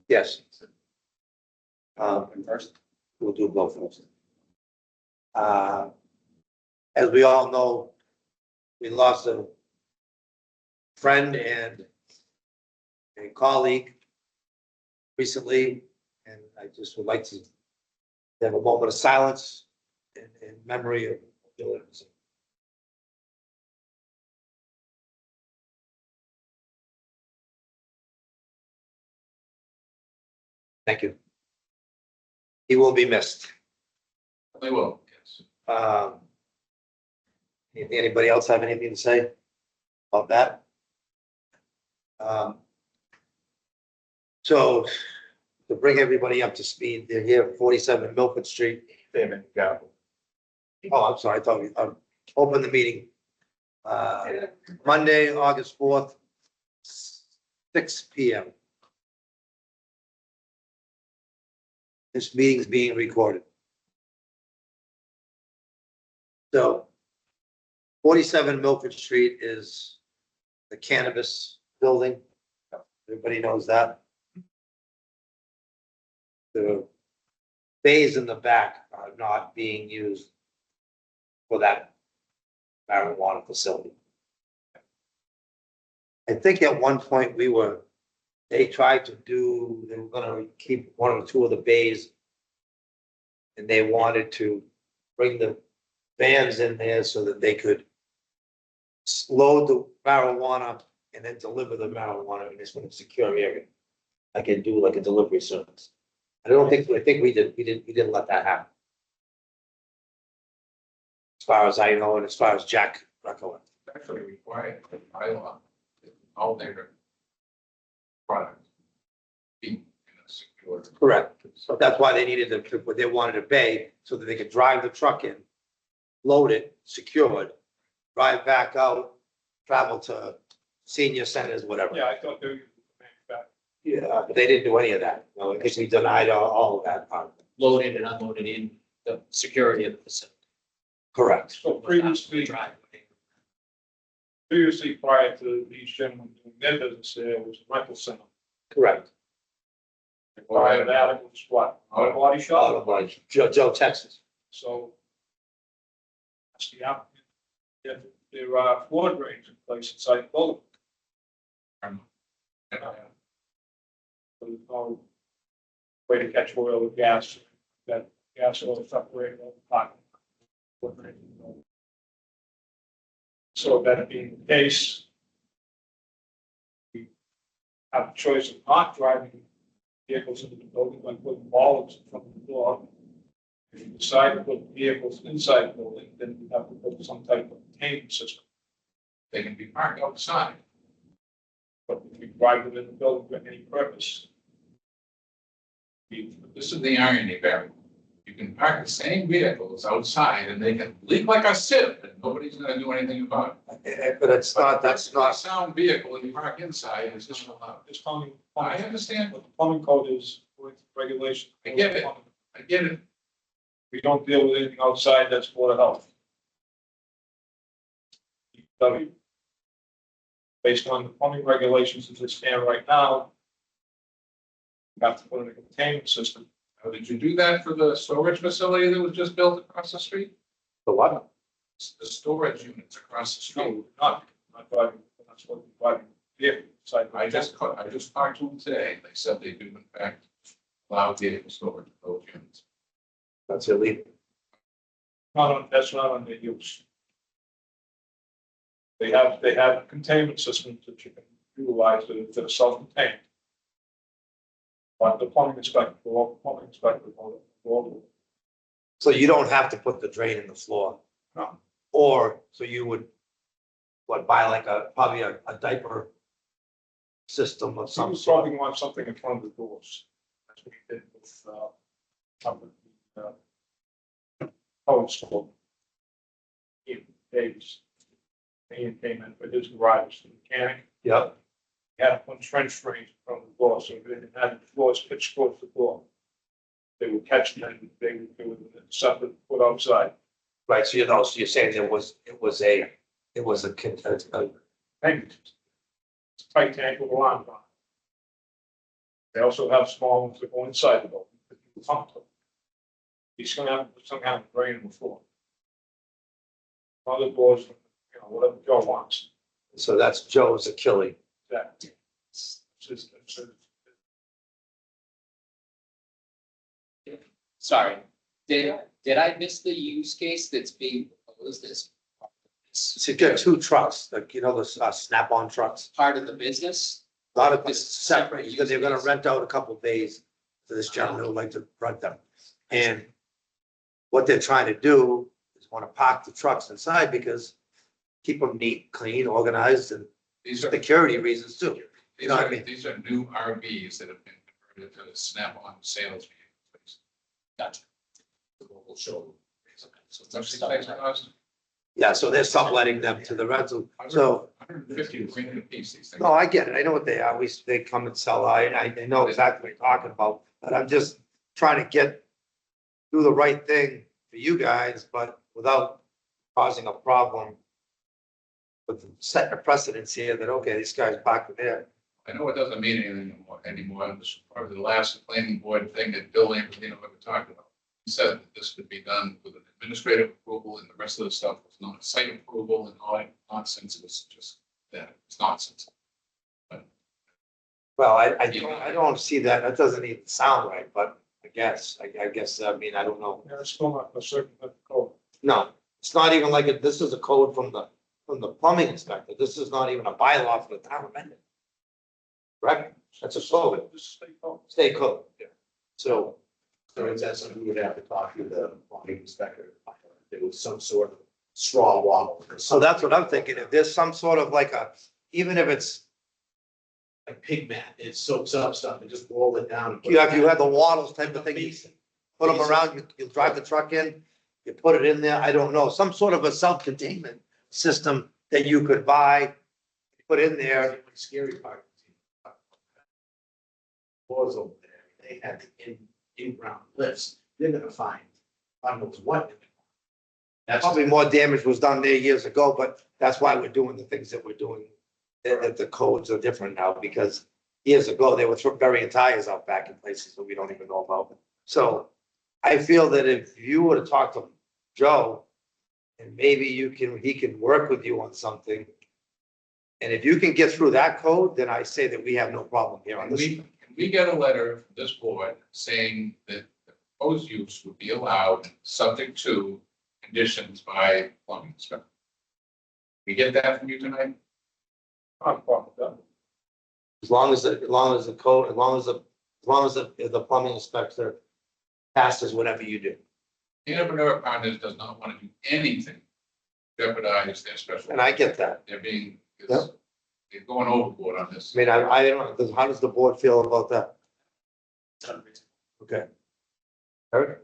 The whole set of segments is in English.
Yes. First. We'll do both first. As we all know, we lost a friend and a colleague recently, and I just would like to have a moment of silence in memory of Bill Emerson. Thank you. He will be missed. They will, yes. Anybody else have anything to say about that? So to bring everybody up to speed, they're here, 47 Milford Street. Oh, I'm sorry, I thought we, open the meeting. Monday, August 4th, 6 p.m. This meeting is being recorded. So 47 Milford Street is the cannabis building. Everybody knows that. The bays in the back are not being used for that marijuana facility. I think at one point they tried to do, they were gonna keep one or two of the bays. And they wanted to bring the vans in there so that they could load the marijuana and then deliver the marijuana in this one secure area. I can do like a delivery service. I think we didn't let that happen. As far as I know, and as far as Jack recollect. Actually required by law, all their products be in a secure. Correct. So that's why they needed they wanted a bay so that they could drive the truck in, load it, secured, drive back out, travel to senior centers, whatever. Yeah, I thought they were back. Yeah, but they didn't do any of that. No, because we denied all of that part. Loaded and unloaded in the security of the facility. Correct. So previously, prior to these gentlemen doing their business there, it was a rental center. Correct. Prior to that, it was what? Auto body shop? Joe, Texas. So that's the applicant. There are floor drains in place inside the building. So there's no way to catch oil or gas, that gas oil separated on the parking. So that being the case, we have the choice of not driving vehicles into the building by putting bollards in front of the door. If you decide to put vehicles inside the building, then you have to put some type of containment system. They can be parked outside. But if you drive them in the building for any purpose, This is the irony, Barry. You can park the same vehicles outside and they can leak like a sieve and nobody's gonna do anything about it. But it's not, that's Not a not, sound vehicle and you park inside is just allowed. this plumbing, I understand, what the plumbing code is with regulation. I get it. I get it. We don't deal with anything outside that's Board of Health. DPW. Based on the plumbing regulations as they stand right now, you have to put in a containment system. Now, did you do that for the storage facility that was just built across the street? the what? The storage units across the street. No, not driving, that's what we're driving vehicle inside. I just talked to them today. They said they do in fact allow vehicle storage of those units. That's illegal. That's not on their use. They have containment systems that you can utilize that are self-contained. But the plumbing inspector, So you don't have to put the drain in the floor. No. Or, so you would, buy like probably a diaper system of some some sort. probably want something in front of the doors. That's what he did with, power school. Davis. He came in for his garage, the mechanic, Yep. had to put trench drains from the door, so they didn't have the floors pitched towards the door. They would catch them and they would do it separate, put outside. Right, so so you're saying it was a Tank, tight tank with a line on They also have small ones that go inside the building. that you can pump to. He's gonna have some kind of drain before. Other doors, you know, whatever Joe wants. So that's Joe's Achilles. That. It's just- Sorry, did I miss the use case that's being proposed as So you got two trucks, like, you know, those snap-on trucks. part of the business? A lot of this separate, because they're gonna rent out a couple bays to this gentleman who would like to rent them. And what they're trying to do is wanna park the trucks inside because keep them neat, clean, organized, and These are, security reasons too. these know what I are, mean? these are new RVs that have been converted to snap-on sales vehicles. Gotcha. The local show. So it's What's the stuff like size that. cost? Yeah, so they're subletting them to the rental. So, 150 to 300 a piece, these things. no, I get it. I know what they are. They come and sell. I know exactly what you're talking about. But I'm just trying to do the right thing for you guys, but without causing a problem with setting a precedence here that, okay, these guys back there. I know it doesn't mean anything anymore. This was part of the last planning board thing that Bill Lambertino ever talked about. He said that this could be done with an administrative approval and the rest of the stuff was not site approval and all that nonsense. It was just that. It's nonsense. Well, I don't see that. That doesn't even sound right, but I guess, I mean, I don't know. Yeah, it's still not a certain code. No, it's not even like this is a code from the plumbing inspector. This is not even a bylaw for the town amendment. Correct? That's a code, Just stay code. state code. So, So it's that something we would have to talk to the plumbing inspector. There was some sort of straw wall. so that's what I'm thinking. If there's some sort of like even if it's, Like pig mat, it soaks up stuff and just roll it down. and put if it you back had the waddles in type the of thing, you basin. put them around, you drive the truck in, you put it in there, I don't know, some sort of a self-containment system that you could buy, put in there. The scary part. Was over there, they had the in-ground lifts, they're gonna find, God knows what. That's Probably more damage was done there years ago, but that's why we're doing the things that we're doing. That the codes are different now, because years ago, they were burying tires out back in places that we don't even know about. So I feel that if you were to talk to Joe, and maybe he can work with you on something. And if you can get through that code, then I say that we have no problem here on Can this. we get a letter from this board saying that the proposed use would be allowed, subject to conditions by plumbing inspector? We get that from you tonight? Not a problem with that. As long as the code, as long as the plumbing inspector passes whatever you do. Entrepreneur Partners does not want to do anything to jeopardize their special. And I get that. They're being, Yep. they're going overboard on this. I mean, I don't know, how does the board feel about that? Okay. Eric?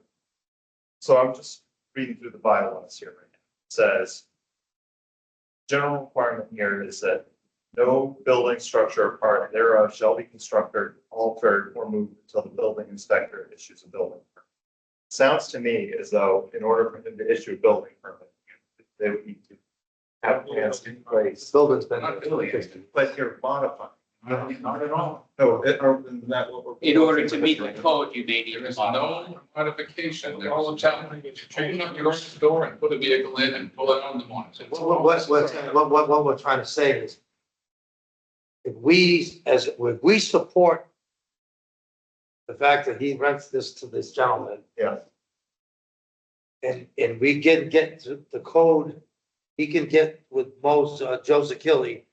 So I'm just reading through the bylaws here right now. It says, general requirement here is that no building, structure, or part thereof shall be constructed, altered, or moved until the building inspector issues a building permit. Sounds to me as though in order for him to issue a building permit, they would need to have plans in This place, building's been. Not really. but you're modifying. Not at all. No, isn't that what we're? In order to meet the code, you may need There to is modify. no modification. There All is the time, it's open changing. up your own door and put a vehicle in and pull it out in the morning. What we're trying to say is, if we support the fact that he rents this to this gentleman, Yeah, and we can get to the code, he can get with Joe Zakili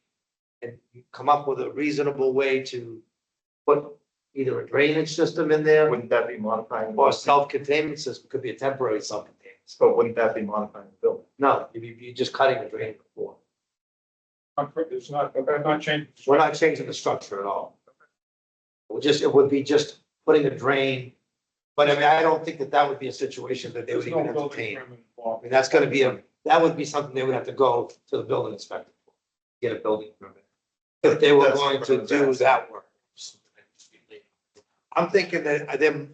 and come up with a reasonable way to put either a drainage system in there wouldn't that be modifying? or a self-containment system, could be a temporary self-containment. But wouldn't that be modifying the building? No, you're just cutting the drain before. It's not, I'm not changing. We're not changing the structure at all. It would be just putting a drain, but I mean, I don't think that would be a situation that they would There's no even building entertain. permit I involved. mean, that would be something they would have to go to the building inspector for, get a building permit. If they were That's going to do that work. I'm thinking that,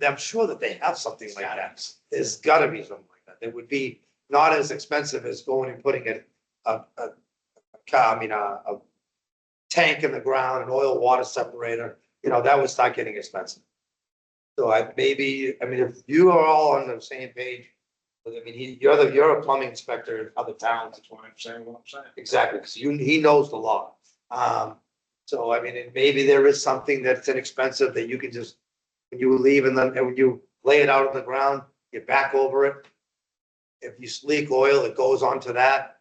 I'm sure that they have something like that. There's gotta be something like that. That would be not as expensive as going and putting a tank in the ground, an oil water separator, you know, that would start getting expensive. So I mean, if you are all on the same page, I mean, you're a plumbing inspector in other towns. That's why I'm saying what I'm saying. Exactly, because he knows the law. So I mean, and maybe there is something that's inexpensive that you can just, when you leave and then, and when you lay it out on the ground, you back over it. If you leak oil, it goes onto that.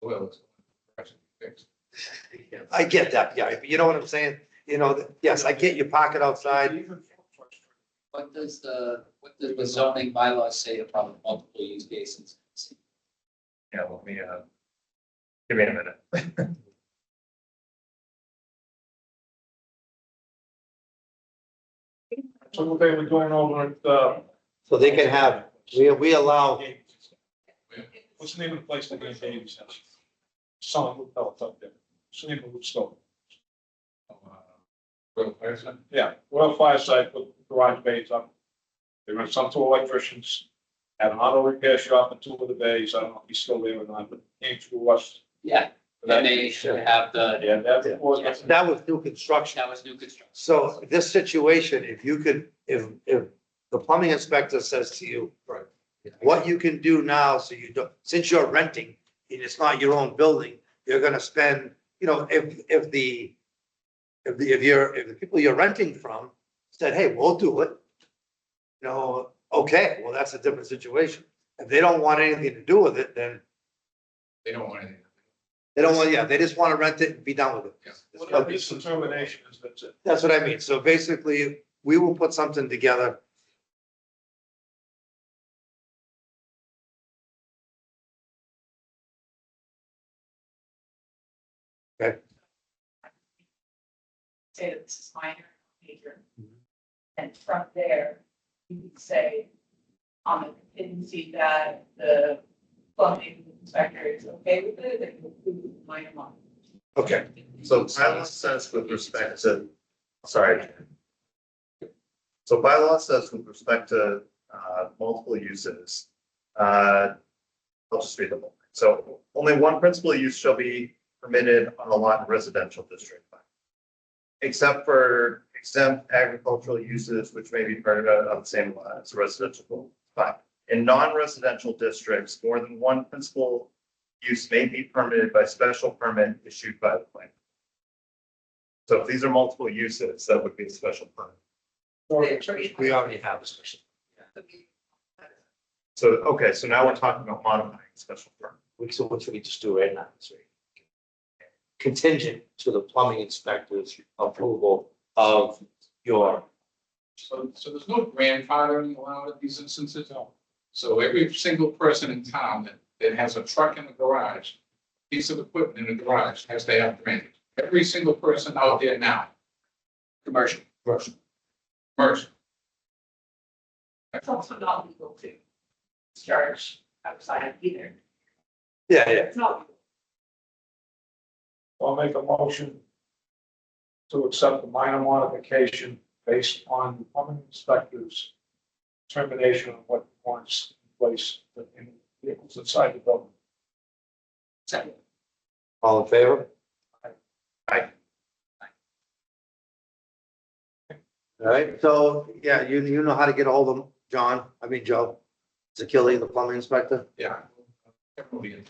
Well, it's actually fixed. I get that, yeah, but you know what I'm saying? You know, yes, I get you park it outside. Even What does the zoning bylaws say about multiple use cases? Yeah, let me, give me a minute. So what they were going over at, So they can have, we allow, what's the name of the place that gave Davies house? Son, who fell up there? What's the name of the store? Well, person, Yeah, Royal Fireside put garage bays up. They rent some to electricians, had an auto repair shop in two of the bays. I don't know if he's still there or not, but came through us. Yeah, and they should have the, Yeah, that was, that was new construction. that was new construction. So this situation, if you could, if the plumbing inspector says to you, right, what you can do now, so you don't, since you're renting, and it's not your own building, you're gonna spend, you know, if the people you're renting from said, hey, we'll do it. You know, okay, well, that's a different situation. If they don't want anything to do with it, then they don't want anything. they don't want, yeah, they just wanna rent it and be done with it. Yeah. what this determination is, that's it. That's what I mean. So basically, we will put something together. Okay, Say that this is minor, major. Mhm. And from there, you could say, on the contingency that the plumbing inspector is okay with it, then we'll do minor one. okay. So bylaw says with respect to, sorry. So bylaw says with respect to, multiple uses, I'll just read them all. So only one principal use shall be permitted on a lot in residential district. Except for exempt agricultural uses, which may be part of the same lot as residential. But in non-residential districts, more than one principal use may be permitted by special permit issued by the planning. So if these are multiple uses, that would be a special permit. We already have a special, So, okay, so now we're talking about modifying special permit. so what should we just do right now? Sorry. Contingent to the plumbing inspector's approval of your, So there's no grandfathering allowed in these instances. So every single person in town that has a truck in the garage, piece of equipment in the garage has to have drainage. Every single person out there now, Commercial. commercial. It's also not legal to discharge outside either. yeah, yeah. It's not legal. I'll make a motion to accept the minor modification based on the plumbing inspector's determination of what wants in place in vehicles inside the building. Second. All in favor? Aye. All right, so, yeah, you know how to get a hold of Joe Zakili, the plumbing inspector? Yeah. Definitely in.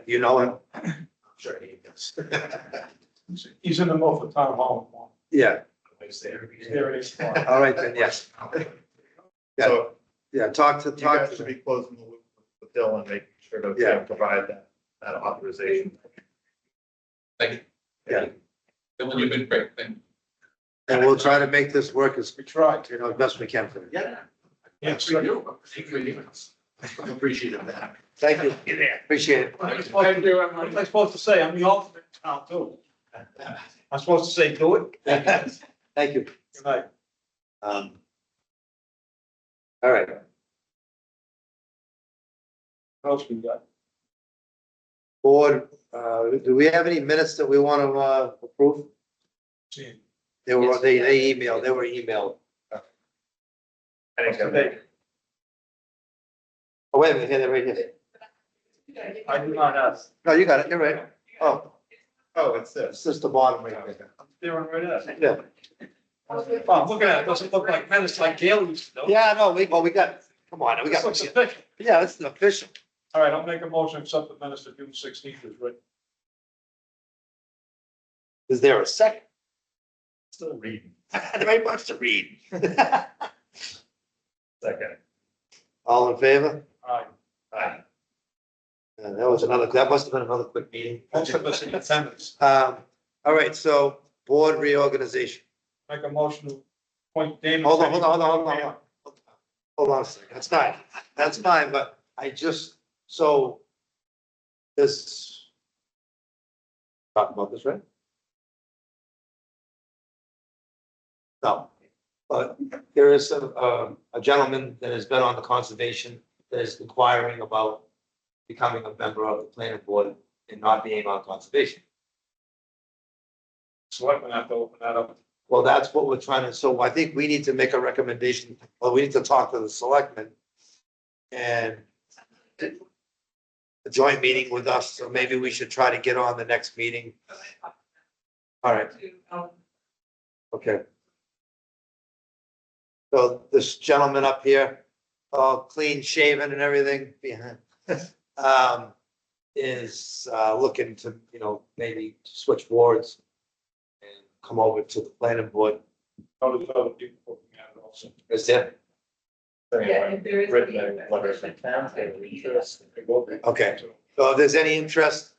You know him? I'm sure he does. He's in the Milford Town Hall. Yeah, He's there. There it is. all right, then, yes. Yeah. So Yeah, talk you to guys should be closing the loop with Dylan, making sure to Yeah. provide that authorization. Thank you. Yeah. Dylan, you've been great. Thank you. and we'll try to make this work as, We tried. you know, best we can for you. Yeah. Yes. Thank you. Appreciate that. Thank you, appreciate it. What am I supposed to say? I'm the alternate in town too. I'm supposed to say, do it? Thank you. Good night. All right, What else we got? board, do we have any minutes that we want to approve? See, They were emailed. I didn't get that. Oh, wait a minute, here, they're right here. I do not have. No, you got it, you're right. Oh, Oh, it's It's this. just the bottom right there. I'm staring right at it. Yeah. Oh, I'm looking at it, doesn't look like minutes like Gail used to do. Yeah, no, we got, come on, we This got, looks official. yeah, this is official. All right, I'll make a motion to accept the minutes of June 16th as written. Is there a second? Still reading. Very much to read. Second. All in favor? All right, Aye. That must have been another quick meeting. most of us in attendance. All right, so board reorganization. Make a motion to appoint Damon. Hold on. Hold on a second. That's fine, but I just, so this. Talk about this, right? No, but there is a gentleman that has been on the conservation that is inquiring about becoming a member of the planning board and not being on conservation. Selectmen have to open that up. Well, that's what we're trying to, so I think we need to make a recommendation, well, we need to talk to the selectmen. And a joint meeting with us, so maybe we should try to get on the next meeting. All right, okay. So this gentleman up here, all clean shaven and everything, is looking to, maybe switch boards and come over to the planning board. Notice other people looking at it also. Is there? Yeah, if there is. Written in letters of intent, and interest. Okay. So if there's any interest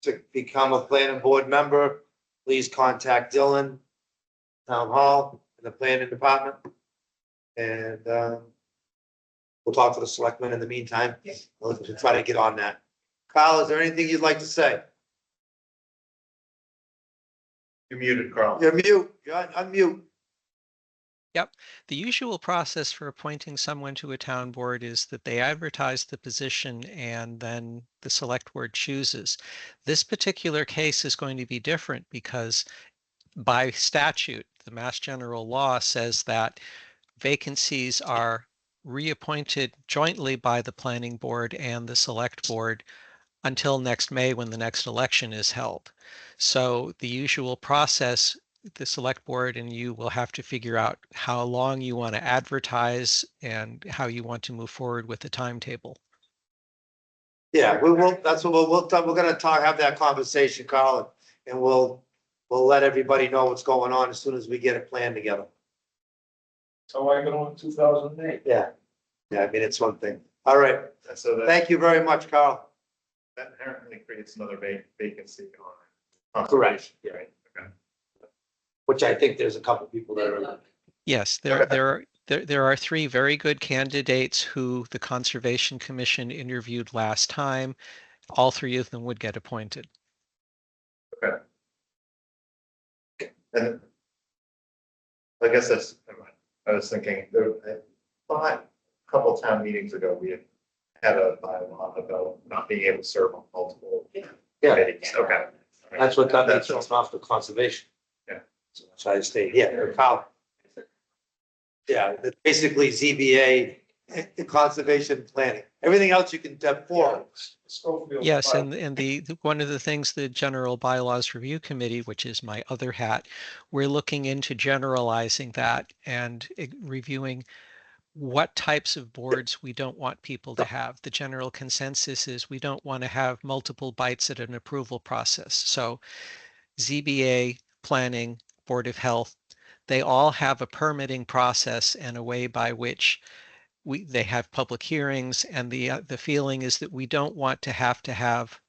to become a planning board member, please contact Dylan, Town Hall, and the planning department. And we'll talk to the selectmen in the meantime. Yes. We'll try to get on that. Kyle, is there anything you'd like to say? You're muted, Carl. You're mute, you're unmute. The usual process for appointing someone to a town board is that they advertise the position and then the select board chooses. This particular case is going to be different because by statute, the Mass General Law says that vacancies are reappointed jointly by the planning board and the select board until next May when the next election is held. So the usual process, the select board and you will have to figure out how long you want to advertise and how you want to move forward with the timetable. Yeah, we will, that's what we're gonna have that conversation, Carl, and we'll let everybody know what's going on as soon as we get a plan together. So I got on 2008. Yeah, I mean, it's one thing. All right, And so that, thank you very much, Carl. that inherently creates another vacancy on. Correct. Yeah, right, okay. Which I think there's a couple people that are, Yes, there are three very good candidates who the Conservation Commission interviewed last time. All three of them would get appointed. And I guess that's, never mind. I was thinking, I thought a couple town meetings ago, we had a bylaw about not being able to serve on multiple yeah, committees. Okay. that's what got me thrown off the conservation. Yeah. So that's why I stayed here, Carl. Yeah, basically ZBA, the conservation planning, everything else you can have for. Schofield. Yes, and one of the things the General Bylaws Review Committee, which is my other hat, we're looking into generalizing that and reviewing what types of boards we don't want people to have. The general consensus is we don't want to have multiple bites at an approval process. So ZBA, Planning, Board of Health, they all have a permitting process and a way by which they have public hearings, and the feeling is that we don't want to have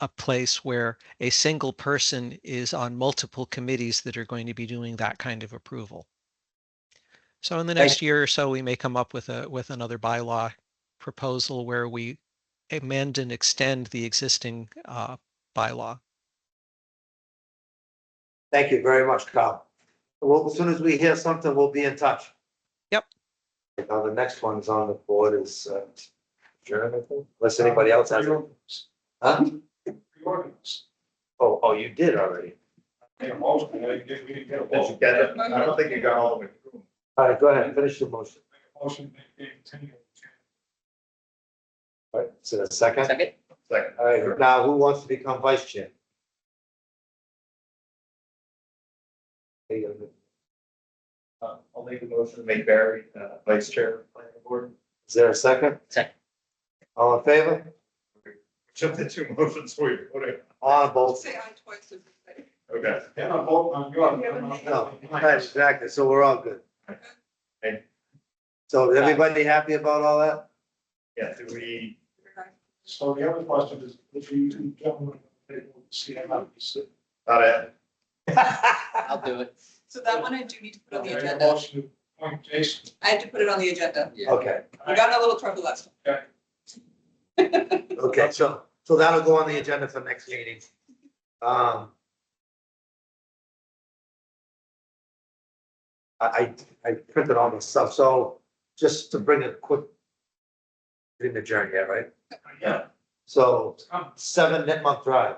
a place where a single person is on multiple committees that are going to be doing that kind of approval. So in the next year or so, we may come up with another bylaw proposal where we amend and extend the existing bylaw. Thank you very much, Carl. Well, as soon as we hear something, we'll be in touch. Yep. Now, the next one's on the board is Jeremy, unless anybody else has it. Huh? Reorganize. Oh, you did already. Made a motion, we didn't get a Did you vote. get it? I don't think you got all the way through. All right, go ahead, finish your motion. Make a motion, they continue. All right, is it a second? Second? Second. All right, now who wants to become vice chair? I'll make a motion to make Barry, vice chair of the planning board. Is there a second? Second. All in favor? Jump the two motions for you. Okay. On both. Say aye twice. As I say. Okay. Yeah, I'm voting on yours. No, right, exactly, so we're all good. And, So is everybody happy about all that? yeah, do we, So the other question is, if you two gentlemen, see, I'm not. not it? I'll do it. So that one I do need to put on the Make a agenda. motion to appoint Jason. I had to put it on the agenda. Yeah. Okay, We got in a little trouble last time. okay, so that'll go on the agenda for next meeting. I printed all the stuff, so just to bring a quick. In the journey, yeah, right? Yeah. So 7 Nipmuc Drive.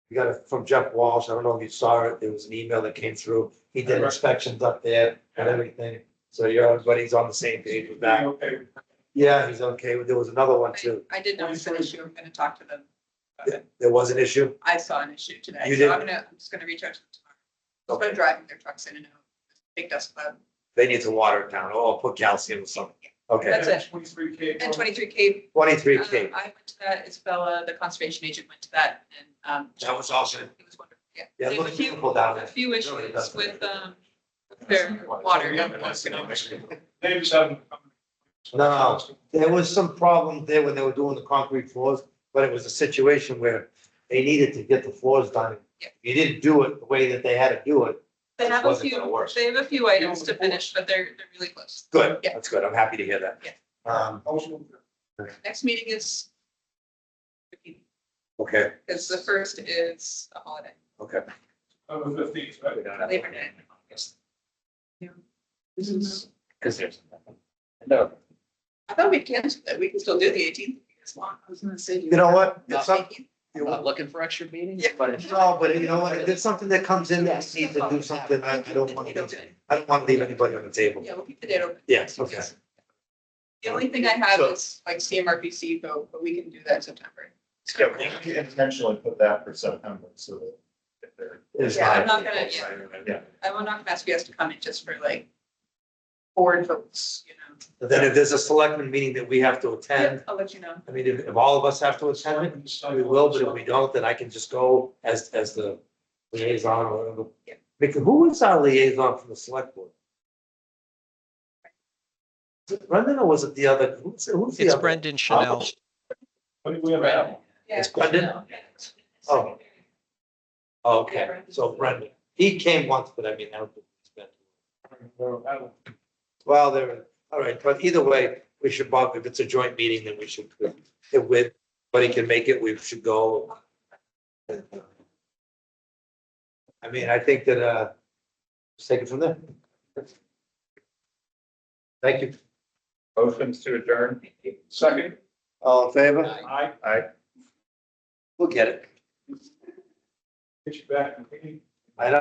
We got it from Jeff Walsh. I don't know if you saw it. There was an email that came through. He did inspections up there and everything. So everybody's on the same page with that. Okay. Yeah, he's okay. There was another one too. I did notice an issue. I'm gonna talk to them. about it. There was an issue. I saw an issue today. You So did? I'm just gonna reach out to them tomorrow. They're driving their trucks in and out. Big dust cloud. They need to water it down or put calcium or something. Okay, That's it. 23K. And 23K. 23K. I went to that. Isabella, the conservation agent, went to that and, That was awesome. it was wonderful. Yeah. Yeah, it They have looks a few- beautiful down A there. few Really issues does. with their water. They just haven't. No. There was some problem there when they were doing the concrete floors, but it was a situation where they needed to get the floors done. Yeah. If you didn't do it the way that they had to do it, They have a Wasn't gonna work. few, they have a few items to finish, but they're really close. good. Yeah. That's good. I'm happy to hear that. Yeah. Motion. Next meeting is Okay, because the first is a holiday, okay. On the 15th, right? Labor Day. This is, because there's. No. I thought we'd cancel that. We can still do the 18th. As long. I was gonna say. You know what? If Not some- I'm not looking for extra meetings, Yeah. but if. No, but you know what? If it's something that comes in that needs to do something, I don't want to leave anybody on the table. Yeah, we'll keep the date open. Yes, okay. The only thing I have So- is like CMRPC vote, but we can do that in September. Yeah, we can intentionally put that for September, so that if they're. It's Yeah, I'm fine. not gonna, Yeah. I'm not gonna ask you guys to come in just for like board votes, you know. Then if there's a selectman meeting that we have to attend, I'll let you know. I mean, if all of us have to attend it, we will, but if we don't, then I can just go as the liaison or whatever. Yeah. Because who is our liaison from the select board? Was it Brendan or was it the other? Who's the It's other? Brendan Chanel. What do we have? Yeah. It's Brendan? Oh. Okay, so Brendan, he came once, but I mean, I don't think he's been. Well, there, all right, but either way, we should, Bob, if it's a joint meeting, then we should, if anybody can make it, we should go. I mean, I think that, let's take it from there. Thank you. Motions to adjourn. Second. All in favor? Aye. Aye. We'll get it. Get you back. I know.